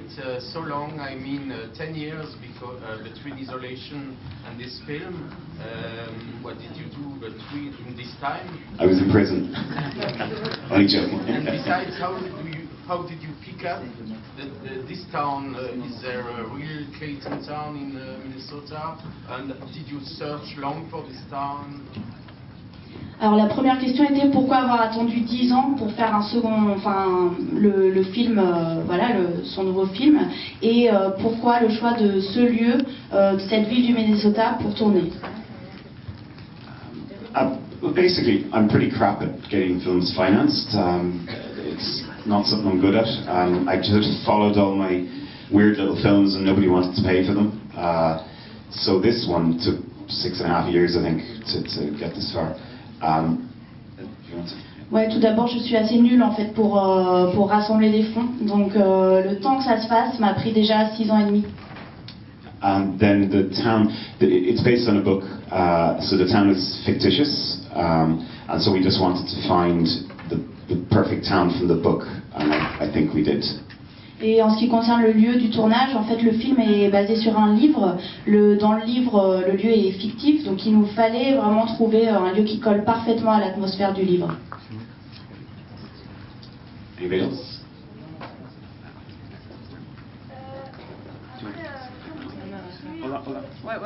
wait so long? I mean, 10 years between Isolation and this film. What did you do between in this time? I was in prison. Only joking. And besides, how did you pick up this town? Is there a real Clayton town in Minnesota? And did you search long for this town? Alors la première question était pourquoi avoir attendu 10 ans pour faire un second, enfin le film, voilà, son nouveau film, et pourquoi le choix de ce lieu, de cette ville du Minnesota pour tourner. Well, basically, I'm pretty crap at getting films financed. It's not something I'm good at. I just followed all my weird little films and nobody wanted to pay for them. So this one took 6.5 years, I think, to get this far. Ouais, tout d'abord, je suis assez nulle en fait pour rassembler des fonds. Donc le temps que ça se fasse m'a pris déjà 6 ans et demi. And then the town, it's based on a book, so the town is fictitious, and so we just wanted to find the perfect town from the book, and I think we did. Et en ce qui concerne le lieu du tournage, en fait le film est basé sur un livre. Dans le livre, le lieu est fictif, donc il nous fallait vraiment trouver un lieu qui colle parfaitement à l'atmosphère du livre. Anybody else? Ouais.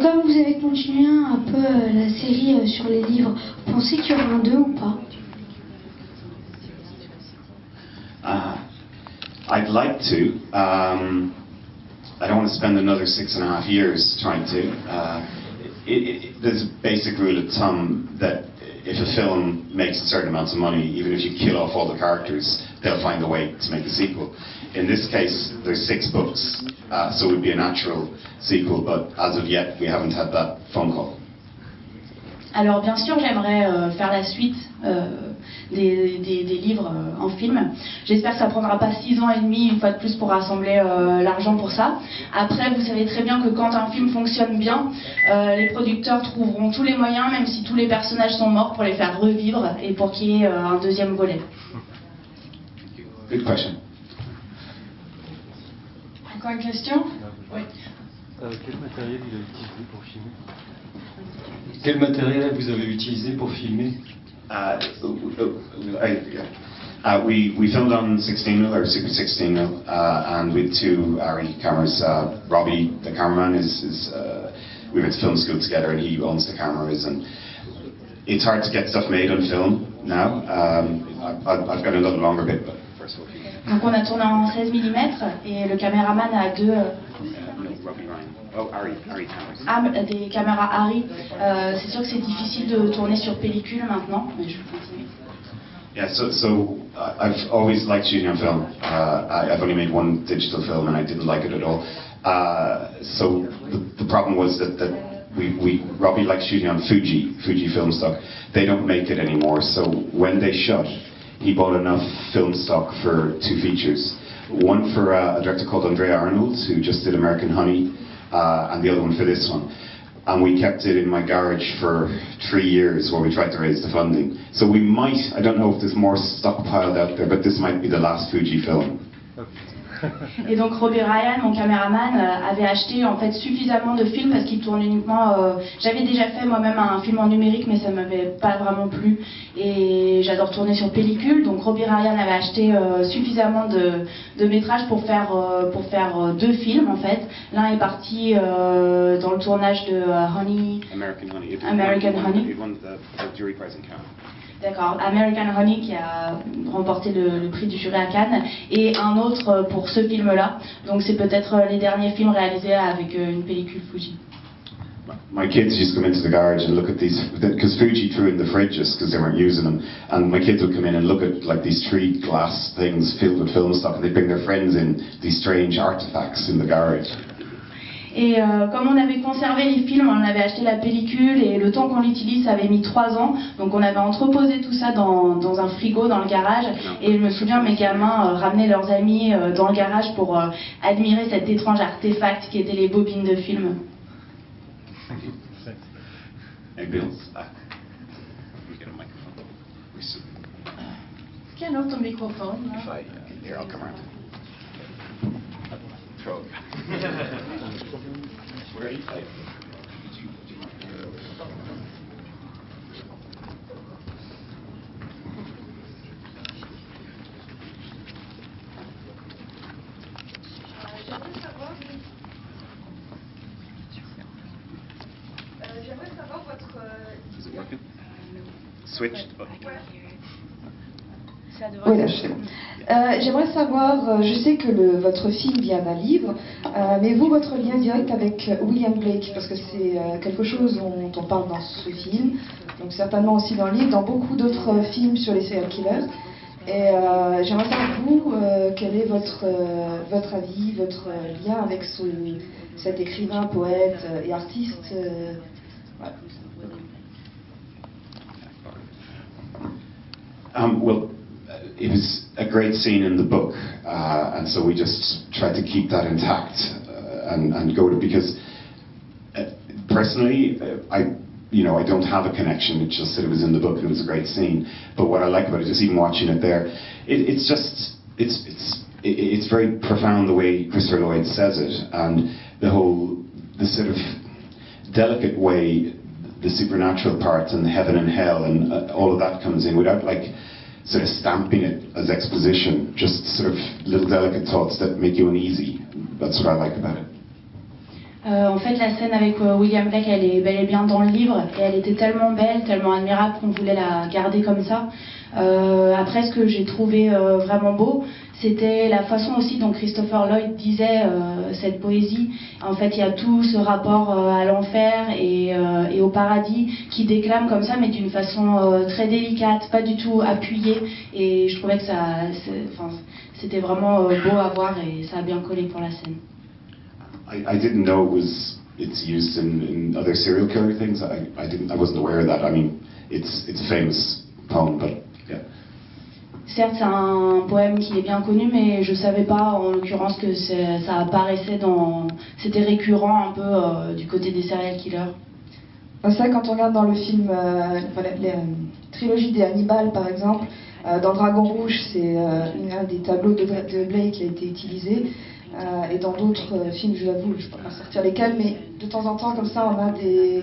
Comme vous avez continué un peu la série sur les livres, vous pensez qu'il y aura un 2 ou pas? I'd like to. I don't want to spend another 6.5 years trying to. There's a basic rule of thumb that if a film makes a certain amount of money, even if you kill off all the characters, they'll find a way to make a sequel. In this case, there's 6 books, so it would be a natural sequel, but as of yet, we haven't had that phone call. Alors bien sûr, j'aimerais faire la suite des livres en film. J'espère que ça prendra pas 6 ans et demi, une fois de plus, pour rassembler l'argent pour ça. Après, vous savez très bien que quand un film fonctionne bien, les producteurs trouveront tous les moyens, même si tous les personnages sont morts, pour les faire revivre et pour qu'il y ait un deuxième volet. Good question. Encore une question? Oui. Quel matériel vous avez utilisé pour filmer? Quel matériel vous avez utilisé pour filmer? We filmed on 16mm or Super 16mm, and with 2 ARRI cameras. Robbie, the cameraman, we went to film school together, and he owns the cameras. And it's hard to get stuff made on film now. I've got a little longer bit, but first of all. Donc on a tourné en 16 mm et le caméraman a 2. Des caméras ARRI. C'est sûr que c'est difficile de tourner sur pellicule maintenant, mais je vais continuer. Yeah, so I've always liked shooting on film. I've only made 1 digital film and I didn't like it at all. So the problem was that Robbie likes shooting on Fuji film stock. They don't make it anymore, so when they shot, he bought enough film stock for 2 features. One for a director called Andrea Arnold, who just did American Honey, and the other one for this one. And we kept it in my garage for 3 years while we tried to raise the funding. So we might, I don't know if there's more stockpiled out there, but this might be the last Fuji film. Et donc Robbie Ryan, mon caméraman, avait acheté en fait suffisamment de films parce qu'il tourne uniquement. J'avais déjà fait moi-même un film en numérique, mais ça m'avait pas vraiment plu. Et j'adore tourner sur pellicule. Donc Robbie Ryan avait acheté suffisamment de métrages pour faire 2 films en fait. L'un est parti dans le tournage de American Honey. It won the jury prize in Cannes. D'accord, American Honey qui a remporté le prix du jury à Cannes, et un autre pour ce film-là. Donc c'est peut-être les derniers films réalisés avec une pellicule Fuji. My kids used to come into the garage and look at these, because Fuji threw in the fridges because they weren't using them, and my kids would come in and look at like these 3 glass things filled with film stock, and they'd bring their friends in, these strange artifacts in the garage. Et comme on avait conservé les films, on avait acheté la pellicule et le temps qu'on l'utilise, ça avait mis 3 ans. Donc on avait entreposé tout ça dans un frigo dans le garage. Et je me souviens, mes gamins ramenaient leurs amis dans le garage pour admirer cet étrange artefact qui étaient les bobines de films. Hey, Bill's back. We get a microphone. Est-ce qu'il y a un autre microphone là? Here, I'll come around. Throw it. Where are you? J'aimerais savoir votre... Is it working? Switched? Oh. Oui, là, je sais. J'aimerais savoir, je sais que votre film vient d'un livre, mais vous, votre lien direct avec William Blake, parce que c'est quelque chose dont on parle dans ce film, donc certainement aussi dans le livre, dans beaucoup d'autres films sur les serial killers. Et j'aimerais savoir, vous, quel est votre avis, votre lien avec cet écrivain, poète et artiste voilà. Well, it was a great scene in the book, and so we just tried to keep that intact and go to, because personally, I don't have a connection. It's just that it was in the book and it was a great scene. But what I like about it, just even watching it there, it's very profound the way Christopher Lloyd says it, and the sort of delicate way the supernatural part and heaven and hell and all of that comes in without like sort of stamping it as exposition, just sort of little delicate thoughts that make you uneasy. That's what I like about it. En fait, la scène avec William Blake, elle est bel et bien dans le livre, et elle était tellement belle, tellement admirable qu'on voulait la garder comme ça. Après, ce que j'ai trouvé vraiment beau, c'était la façon aussi dont Christopher Lloyd disait cette poésie. En fait, il y a tout ce rapport à l'enfer et au paradis qui déclame comme ça, mais d'une façon très délicate, pas du tout appuyée. Et je trouvais que c'était vraiment beau à voir et ça a bien collé pour la scène. I didn't know it's used in other serial killer things. I wasn't aware of that. I mean, it's a famous poem, but yeah. Certes, c'est un poème qui est bien connu, mais je savais pas en l'occurrence que ça apparaissait c'était récurrent un peu du côté des serial killers. Ça, quand on regarde dans le film, la trilogie des Hannibal par exemple, dans Dragon Rouge, c'est un des tableaux de Blake qui a été utilisé. Et dans d'autres films, je l'avoue, je ne peux pas sortir lesquels, mais de temps en temps, comme ça, on a des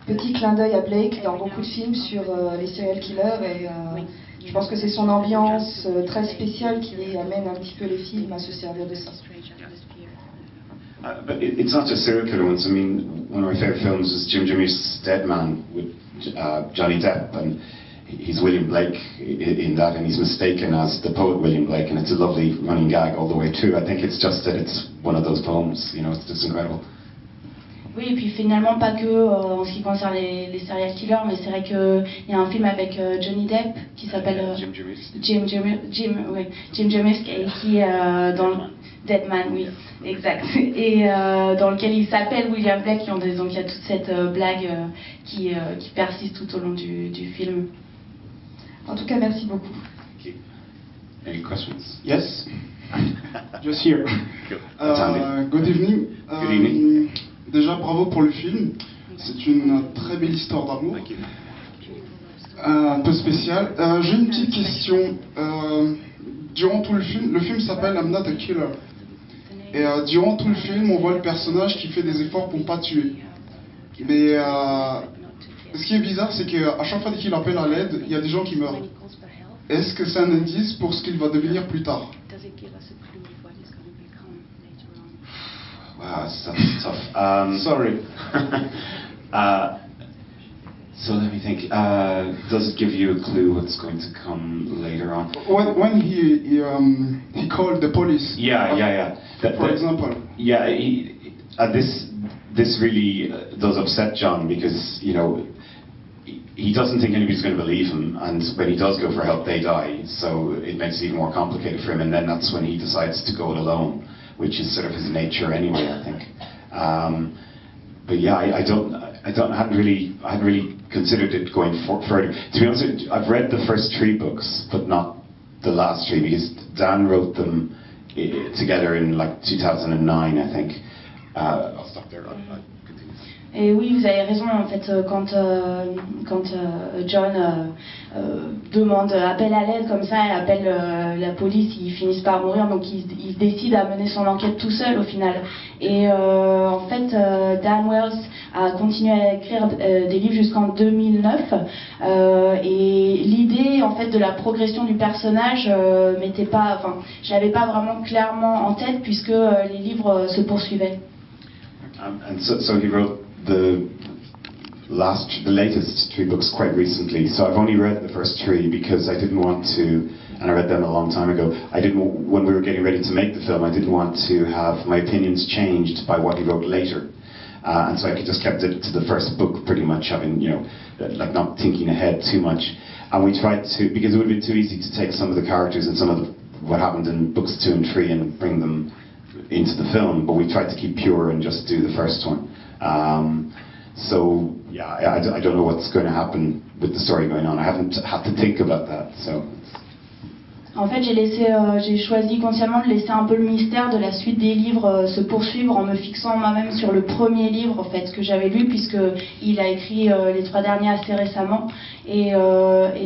petits clins d'œil à Blake dans beaucoup de films sur les serial killers. Et je pense que c'est son ambiance très spéciale qui amène un petit peu les films à se servir de ça. But it's not just serial killer ones. I mean, one of my favorite films is Jim Jarmusch's Dead Man with Johnny Depp, and he's William Blake in that, and he's mistaken as the poet William Blake, and it's a lovely running gag all the way through. I think it's just that it's one of those poems, it's just incredible. Oui, et puis finalement pas que en ce qui concerne les serial killers, mais c'est vrai qu'il y a un film avec Johnny Depp qui s'appelle Jim Jarmusch, et qui dans Dead Man, oui, exact, et dans lequel il s'appelle William Blake, donc il y a toute cette blague qui persiste tout au long du film. En tout cas, merci beaucoup. Any questions? Yes, just here. Good evening. Good evening. Déjà, bravo pour le film. C'est une très belle histoire d'amour. Un peu spéciale. J'ai une petite question. Durant tout le film s'appelle I'm Not a Killer. Et durant tout le film, on voit le personnage qui fait des efforts pour ne pas tuer. Mais ce qui est bizarre, c'est qu'à chaque fois qu'il appelle à l'aide, il y a des gens qui meurent. Est-ce que c'est un indice pour ce qu'il va devenir plus tard? Wow, that's tough. Sorry. So let me think. Does it give you a clue what's going to come later on? When he called the police. Yeah. For example. Yeah, this really does upset John because he doesn't think anybody's going to believe him, and when he does go for help, they die. So it makes it even more complicated for him, and then that's when he decides to go it alone, which is sort of his nature anyway, I think. But yeah, I hadn't really considered it going further. To be honest with you, I've read the first 3 books, but not the last 3, because Dan wrote them together in like 2009, I think. I'll stop there. I'll continue. Et oui, vous avez raison, en fait, quand John appelle à l'aide comme ça, et appelle la police, ils finissent par mourir, donc il décide à mener son enquête tout seul au final. Et en fait, Dan Wells a continué à écrire des livres jusqu'en 2009, et l'idée en fait de la progression du personnage je l'avais pas vraiment clairement en tête, puisque les livres se poursuivaient. And so he wrote the latest 3 books quite recently. So I've only read the first 3 because I didn't want to, and I read them a long time ago. When we were getting ready to make the film, I didn't want to have my opinions changed by what he wrote later. And so I just kept it to the first book, pretty much having, like not thinking ahead too much. And we tried to, because it would have been too easy to take some of the characters and some of what happened in books 2 and 3 and bring them into the film, but we tried to keep pure and just do the first one. So yeah, I don't know what's going to happen with the story going on. I haven't had to think about that. So. En fait, j'ai choisi consciemment de laisser un peu le mystère de la suite des livres se poursuivre, en me fixant moi-même sur le premier livre en fait que j'avais lu, puisque il a écrit les 3 derniers assez récemment, et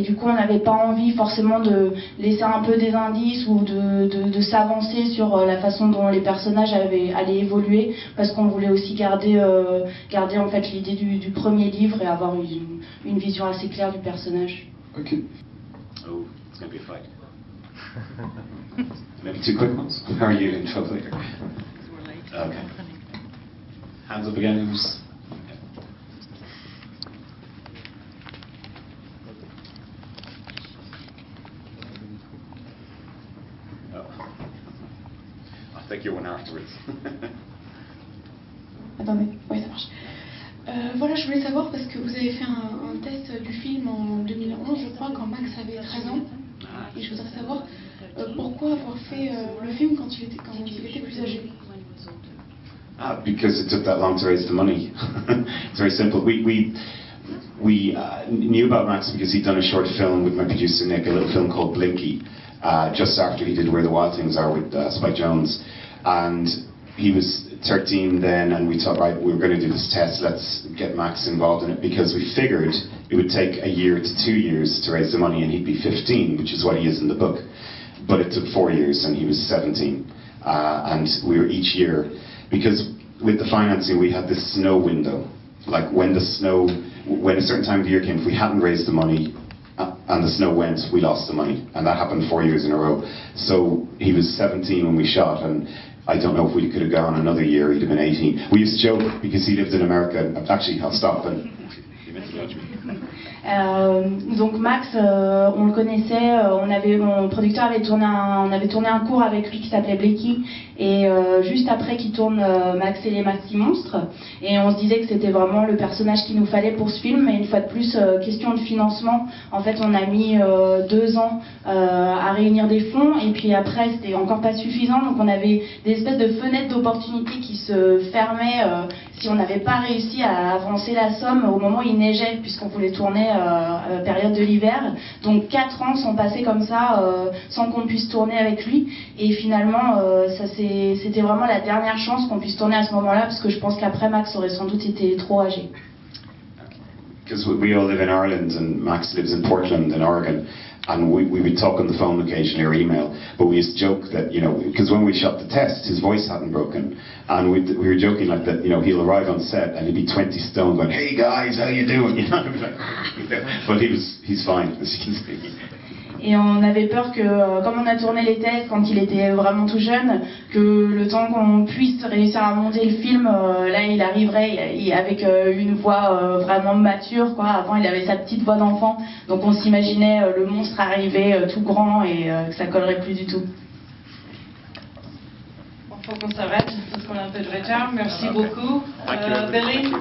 du coup on n'avait pas envie forcément de laisser un peu des indices ou de s'avancer sur la façon dont les personnages allaient évoluer, parce qu'on voulait aussi garder en fait l'idée du premier livre et avoir une vision assez claire du personnage. Ok. Oh, it's gonna be a fight. Maybe 2 quick ones? How are you in troublemaker? Okay. Hands up again, who's... Oh. I'll take your one afterwards. Attendez, oui ça marche. Voilà, je voulais savoir, parce que vous avez fait un test du film en 2011, je crois, quand Max avait 13 ans. Et je voudrais savoir pourquoi avoir fait le film quand il était plus âgé. Because it took that long to raise the money. It's very simple. We knew about Max because he'd done a short film with my producer Nick, a little film called Blinky, just after he did Where the Wild Things Are with Spike Jonze. And he was 13 then, and we thought, right, we were going to do this test, let's get Max involved in it, because we figured it would take 1 year to 2 years to raise the money, and he'd be 15, which is what he is in the book. But it took 4 years, and he was 17. And we were each year, because with the financing we had this snow window, like when a certain time of the year came, if we hadn't raised the money and the snow went, we lost the money, and that happened 4 years in a row. So he was 17 when we shot, and I don't know if we could have gone another year, he'd have been 18. We used to joke, because he lived in America. Actually, I'll stop and... Donc Max, on le connaissait, mon producteur avait tourné un court avec lui qui s'appelait Blinky, et juste après qu'il tourne Max et les Maxi Monstres, et on se disait que c'était vraiment le personnage qu'il nous fallait pour ce film. Et une fois de plus, question de financement, en fait on a mis 2 ans à réunir des fonds, et puis après c'était encore pas suffisant, donc on avait des espèces de fenêtres d'opportunité qui se fermaient si on n'avait pas réussi à avancer la somme au moment où il neigeait, puisqu'on voulait tourner période de l'hiver. Donc 4 ans sont passés comme ça sans qu'on puisse tourner avec lui, et finalement c'était vraiment la dernière chance qu'on puisse tourner à ce moment-là, parce que je pense qu'après Max aurait sans doute été trop âgé. Because we all live in Ireland, and Max lives in Portland in Oregon, and we would talk on the phone occasionally or email, but we used to joke that, because when we shot the test, his voice hadn't broken, and we were joking like that, he'll arrive on set and he'll be 20 stone going, "Hey guys, how you doing?" But he's fine, as you can see. Et on avait peur que, comme on a tourné les tests quand il était vraiment tout jeune, que le temps qu'on puisse réussir à monter le film, là il arriverait avec une voix vraiment mature, quoi. Avant il avait sa petite voix d'enfant, donc on s'imaginait le monstre arriver tout grand et que ça collerait plus du tout. Bon, faut qu'on s'arrête parce qu'on a un peu de retard. Merci beaucoup, Billy.